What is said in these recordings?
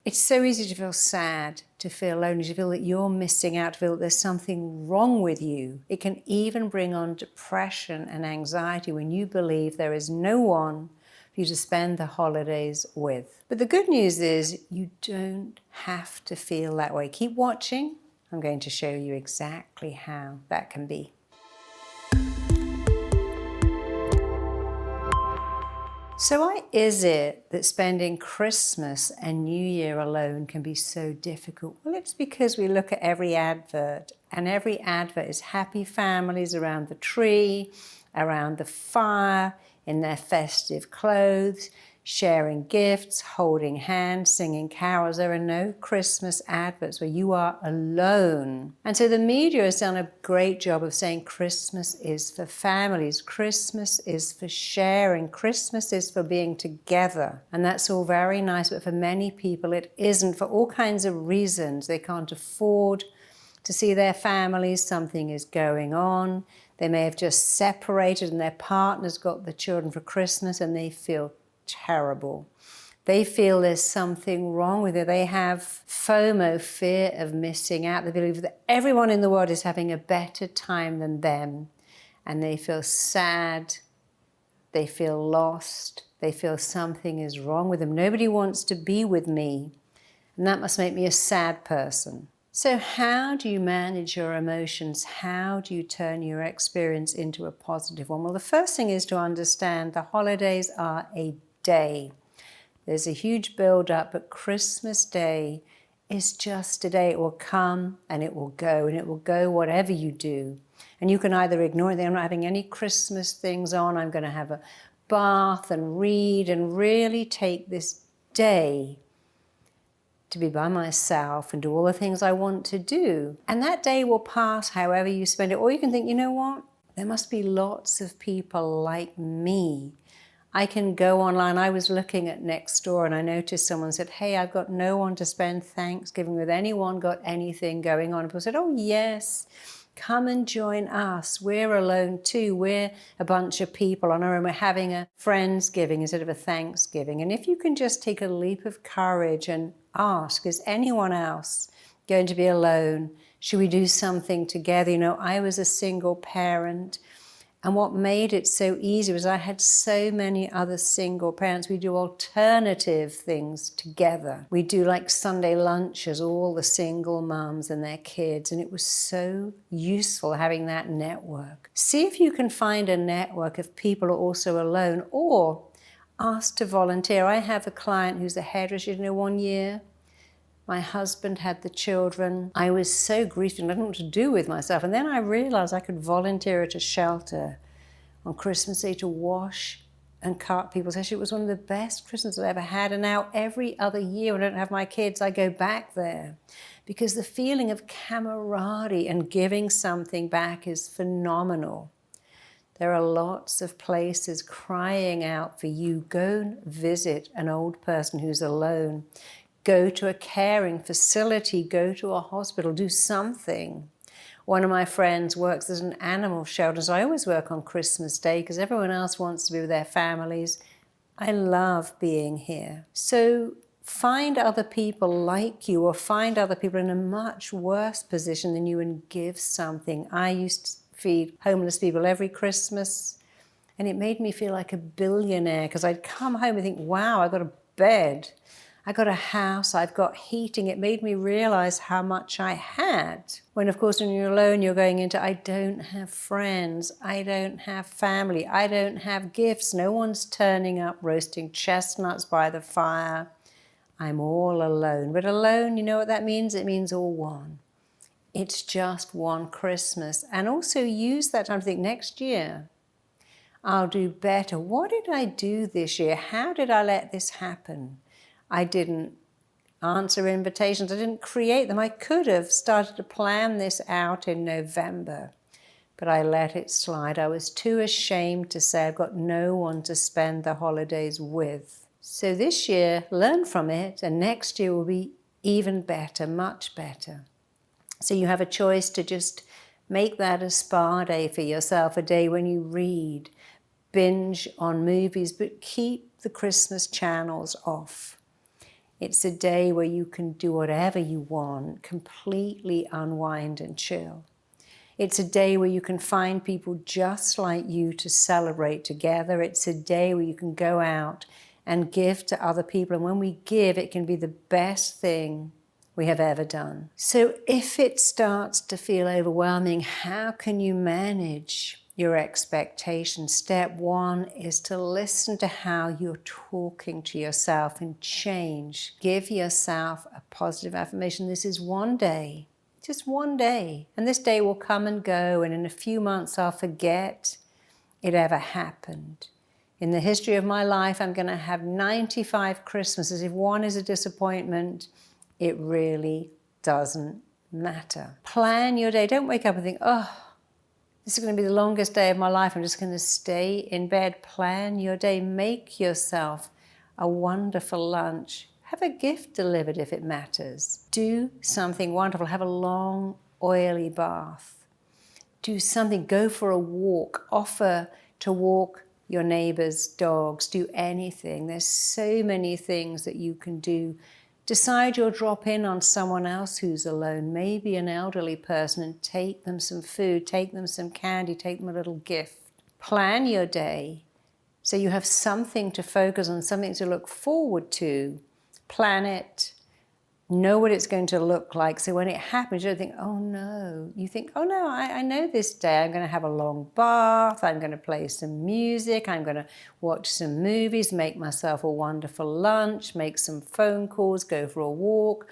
It's so easy to feel sad, to feel lonely, to feel that you're missing out, to feel that there's something wrong with you. It can even bring on depression and anxiety when you believe there is no one for you to spend the holidays with. But the good news is you don't have to feel that way. Keep watching. I'm going to show you exactly how that can be. So why is it that spending Christmas and New Year alone can be so difficult? Well, it's because we look at every advert, and every advert is happy families around the tree, around the fire, in their festive clothes, sharing gifts, holding hands, singing carols. There are no Christmas adverts where you are alone. And so the media has done a great job of saying Christmas is for families, Christmas is for sharing, Christmas is for being together. And that's all very nice, but for many people it isn't, for all kinds of reasons. They can't afford to see their families, something is going on. They may have just separated and their partner's got the children for Christmas and they feel terrible. They feel there's something wrong with it. They have FOMO, fear of missing out. They believe that everyone in the world is having a better time than them. And they feel sad. They feel lost. They feel something is wrong with them. Nobody wants to be with me. And that must make me a sad person. So how do you manage your emotions? How do you turn your experience into a positive one? Well, the first thing is to understand the holidays are a day. There's a huge build-up, but Christmas Day is just a day. It will come and it will go, and it will go whatever you do. And you can either ignore it. I'm not having any Christmas things on. I'm going to have a bath and read and really take this day to be by myself and do all the things I want to do. And that day will pass however you spend it. Or you can think, you know what? There must be lots of people like me. I can go online. I was looking at Nextdoor and I noticed someone said, hey, I've got no one to spend Thanksgiving with. Anyone got anything going on? And people said, oh yes, come and join us. We're alone too. We're a bunch of people on our own. We're having a Friendsgiving instead of a Thanksgiving. And if you can just take a leap of courage and ask, is anyone else going to be alone? Should we do something together? You know, I was a single parent. And what made it so easy was I had so many other single parents. We do alternative things together. We do like Sunday lunches, all the single mums and their kids. And it was so useful having that network. See if you can find a network of people who are also alone, or ask to volunteer. I have a client who's a hairdresser. You know, 1 year, my husband had the children. I was so grieved and I didn't know what to do with myself. And then I realized I could volunteer at a shelter on Christmas Day to wash and cut people's hair. It was one of the best Christmases I've ever had. And now every other year when I don't have my kids, I go back there because the feeling of camaraderie and giving something back is phenomenal. There are lots of places crying out for you. Go and visit an old person who's alone. Go to a caring facility, go to a hospital, do something. One of my friends works at an animal shelter, so I always work on Christmas Day because everyone else wants to be with their families. I love being here. So find other people like you, or find other people in a much worse position than you and give something. I used to feed homeless people every Christmas, and it made me feel like a billionaire because I'd come home and think, wow, I got a bed. I got a house, I've got heating. It made me realize how much I had. When, of course, when you're alone, you're going into, I don't have friends, I don't have family, I don't have gifts. No one's turning up roasting chestnuts by the fire. I'm all alone. But alone, you know what that means? It means all one. It's just one Christmas. And also use that time to think, next year, I'll do better. What did I do this year? How did I let this happen? I didn't answer invitations. I didn't create them. I could have started to plan this out in November, but I let it slide. I was too ashamed to say I've got no one to spend the holidays with. So this year, learn from it, and next year will be even better, much better. So you have a choice to just make that a spa day for yourself, a day when you read, binge on movies, but keep the Christmas channels off. It's a day where you can do whatever you want, completely unwind and chill. It's a day where you can find people just like you to celebrate together. It's a day where you can go out and give to other people. And when we give, it can be the best thing we have ever done. So if it starts to feel overwhelming, how can you manage your expectations? Step one is to listen to how you're talking to yourself and change. Give yourself a positive affirmation. This is one day, just one day. And this day will come and go, and in a few months I'll forget it ever happened. In the history of my life, I'm going to have 95 Christmases. If one is a disappointment, it really doesn't matter. Plan your day. Don't wake up and think, oh, this is going to be the longest day of my life. I'm just going to stay in bed. Plan your day. Make yourself a wonderful lunch. Have a gift delivered if it matters. Do something wonderful. Have a long, oily bath. Do something. Go for a walk. Offer to walk your neighbor's dogs. Do anything. There's so many things that you can do. Decide you'll drop in on someone else who's alone, maybe an elderly person, and take them some food, take them some candy, take them a little gift. Plan your day so you have something to focus on, something to look forward to. Plan it. Know what it's going to look like. So when it happens, you don't think, oh no. You think, oh no, I know this day. I'm going to have a long bath. I'm going to play some music. I'm going to watch some movies, make myself a wonderful lunch, make some phone calls, go for a walk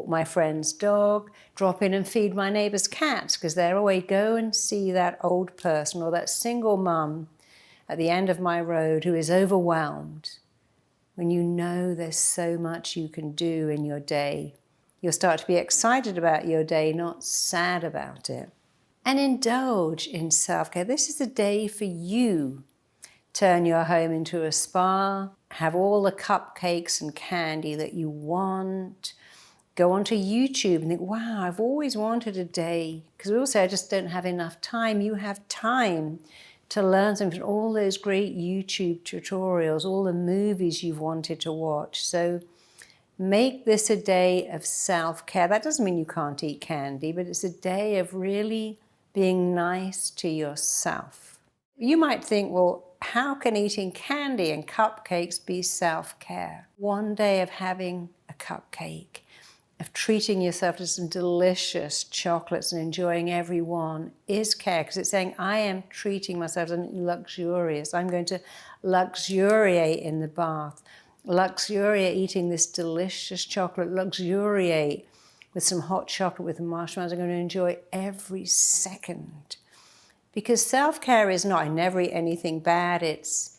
my friend's dog, drop in and feed my neighbor's cats because they're away. Go and see that old person or that single mum at the end of my road who is overwhelmed. When you know there's so much you can do in your day, you'll start to be excited about your day, not sad about it. And indulge in self-care. This is a day for you. Turn your home into a spa. Have all the cupcakes and candy that you want. Go onto YouTube and think, wow, I've always wanted a day. Because we all say, I just don't have enough time. You have time to learn something from all those great YouTube tutorials, all the movies you've wanted to watch. So make this a day of self-care. That doesn't mean you can't eat candy, but it's a day of really being nice to yourself. You might think, well, how can eating candy and cupcakes be self-care? One day of having a cupcake, of treating yourself to some delicious chocolates and enjoying every one is care, because it's saying, I am treating myself, I'm luxurious. I'm going to luxuriate in the bath, luxuriate eating this delicious chocolate, luxuriate with some hot chocolate with marshmallows. I'm going to enjoy every second. Because self-care is not, I never eat anything bad. It's,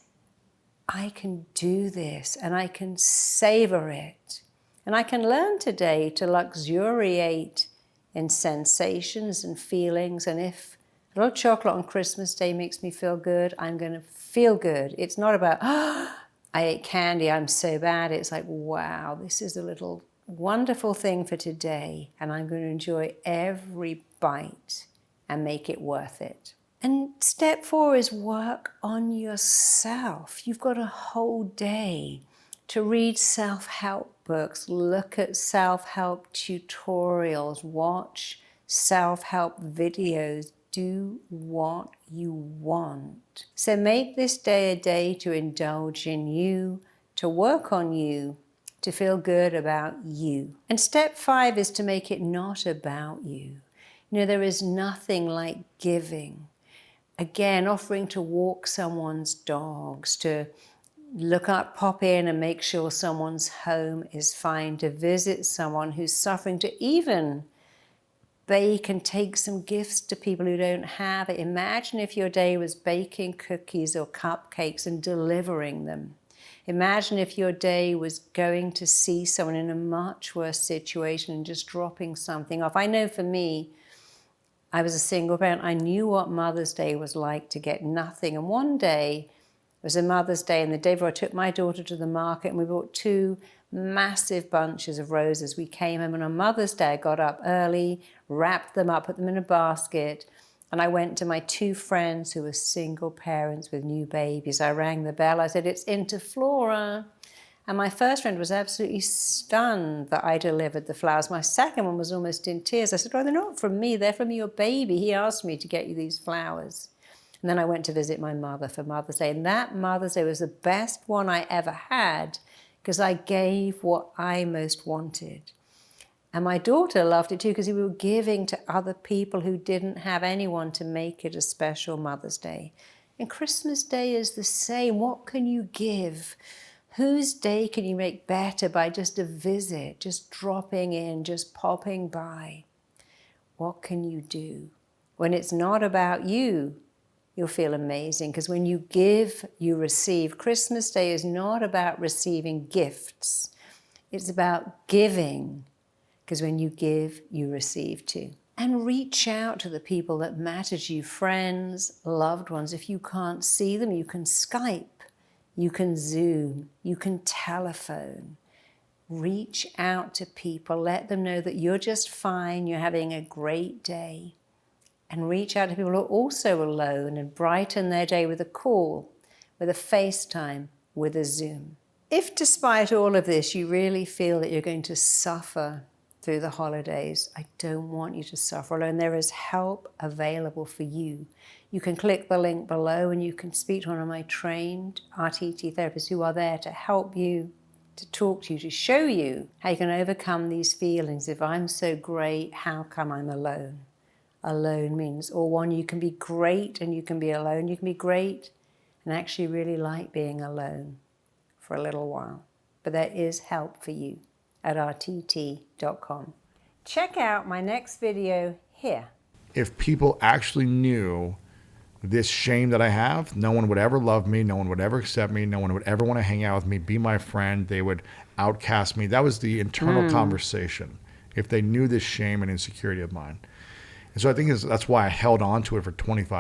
I can do this and I can savor it. And I can learn today to luxuriate in sensations and feelings. And if a little chocolate on Christmas Day makes me feel good, I'm going to feel good. It's not about, oh, I ate candy, I'm so bad. It's like, wow, this is a little wonderful thing for today. And I'm going to enjoy every bite and make it worth it. And step 4 is work on yourself. You've got a whole day to read self-help books, look at self-help tutorials, watch self-help videos, do what you want. So make this day a day to indulge in you, to work on you, to feel good about you. And step 5 is to make it not about you. You know, there is nothing like giving. Again, offering to walk someone's dogs, to pop in and make sure someone's home is fine, to visit someone who's suffering, to even bake and take some gifts to people who don't have it. Imagine if your day was baking cookies or cupcakes and delivering them. Imagine if your day was going to see someone in a much worse situation and just dropping something off. I know for me, I was a single parent. I knew what Mother's Day was like to get nothing. And one day, it was a Mother's Day, and the day before I took my daughter to the market and we bought 2 massive bunches of roses. We came home, and on Mother's Day I got up early, wrapped them up, put them in a basket, and I went to my 2 friends who were single parents with new babies. I rang the bell, I said, it's Interflora. And my first friend was absolutely stunned that I delivered the flowers. My second one was almost in tears. I said, "Oh, they're not from me, they're from your baby. He asked me to get you these flowers." And then I went to visit my mother for Mother's Day. And that Mother's Day was the best one I ever had because I gave what I most wanted. And my daughter loved it too because we were giving to other people who didn't have anyone to make it a special Mother's Day. And Christmas Day is the same. What can you give? Whose day can you make better by just a visit, just dropping in, just popping by? What can you do? When it's not about you, you'll feel amazing because when you give, you receive. Christmas Day is not about receiving gifts. It's about giving because when you give, you receive too. And reach out to the people that matter to you, friends, loved ones. If you can't see them, you can Skype, you can Zoom, you can telephone. Reach out to people, let them know that you're just fine, you're having a great day. And reach out to people who are also alone and brighten their day with a call, with a FaceTime, with a Zoom. If despite all of this, you really feel that you're going to suffer through the holidays, I don't want you to suffer alone. There is help available for you. You can click the link below and you can speak to one of my trained RTT therapists who are there to help you, to talk to you, to show you how you can overcome these feelings. If I'm so great, how come I'm alone? Alone means, or one, you can be great and you can be alone. You can be great and actually really like being alone for a little while. But there is help for you at rtt.com. Check out my next video here. If people actually knew this shame that I have, no one would ever love me, no one would ever accept me, no one would ever want to hang out with me, be my friend, they would outcast me. That was the internal conversation, if they knew this shame and insecurity of mine. And so I think that's why I held on to it for 25